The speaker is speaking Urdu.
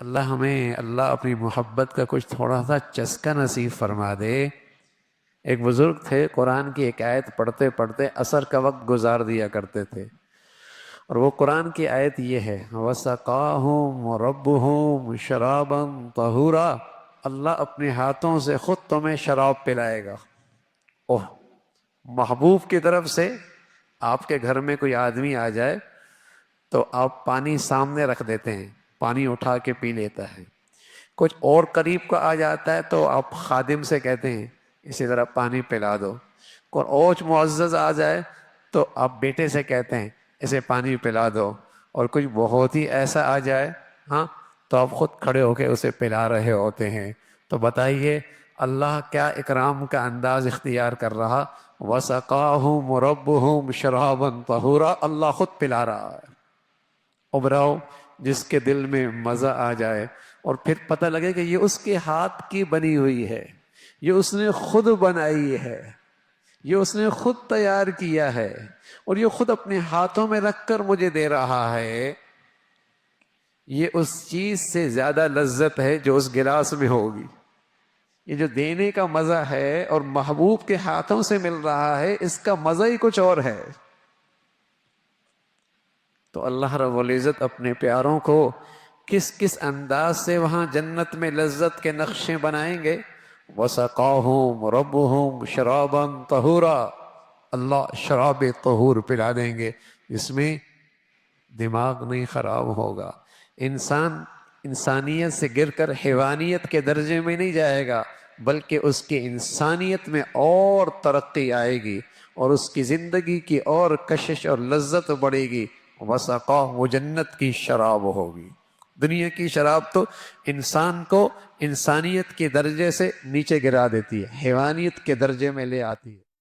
اللہ ہمیں اللہ اپنی محبت کا کچھ تھوڑا سا چسکا نصیب فرما دے۔ ایک بزرگ تھے، قرآن کی ایک آیت پڑھتے پڑھتے عصر کا وقت گزار دیا کرتے تھے، اور وہ قرآن کی آیت یہ ہے، وَسَقَاهُمْ رَبُّهُمْ شَرَابًا طَهُورًا، اللہ اپنے ہاتھوں سے خود تمہیں شراب پلائے گا۔ اوہ، محبوب کی طرف سے آپ کے گھر میں کوئی آدمی آ جائے تو آپ پانی سامنے رکھ دیتے ہیں، پانی اٹھا کے پی لیتا ہے۔ کچھ اور قریب کا آ جاتا ہے تو آپ خادم سے کہتے ہیں اسی طرح پانی پلا دو۔ کوئی اوچ معزز آ جائے تو آپ بیٹے سے کہتے ہیں اسے پانی پلا دو، اور کچھ بہت ہی ایسا آ جائے ہاں تو آپ خود کھڑے ہو کے اسے پلا رہے ہوتے ہیں۔ تو بتائیے اللہ کیا اکرام کا انداز اختیار کر رہا، وَسَقَاهُمْ رَبُّهُمْ شَرَابًا طَهُورًا، اللہ خود پلا رہا ہے۔ ابراؤ جس کے دل میں مزہ آ جائے اور پھر پتہ لگے کہ یہ اس کے ہاتھ کی بنی ہوئی ہے، یہ اس نے خود بنائی ہے، یہ اس نے خود تیار کیا ہے، اور یہ خود اپنے ہاتھوں میں رکھ کر مجھے دے رہا ہے، یہ اس چیز سے زیادہ لذت ہے جو اس گلاس میں ہوگی۔ یہ جو دینے کا مزہ ہے اور محبوب کے ہاتھوں سے مل رہا ہے، اس کا مزہ ہی کچھ اور ہے۔ تو اللہ رب العزت اپنے پیاروں کو کس کس انداز سے وہاں جنت میں لذت کے نقشے بنائیں گے۔ وَسَقَاهُمْ رَبُّهُمْ شَرَابًا طَهُورًا، اللہ شراب طہور پلا دیں گے جس میں دماغ نہیں خراب ہوگا۔ انسان انسانیت سے گر کر حیوانیت کے درجے میں نہیں جائے گا، بلکہ اس کی انسانیت میں اور ترقی آئے گی، اور اس کی زندگی کی اور کشش اور لذت بڑھے گی۔ وسقا، وہ جنت کی شراب ہوگی۔ دنیا کی شراب تو انسان کو انسانیت کے درجے سے نیچے گرا دیتی ہے، حیوانیت کے درجے میں لے آتی ہے۔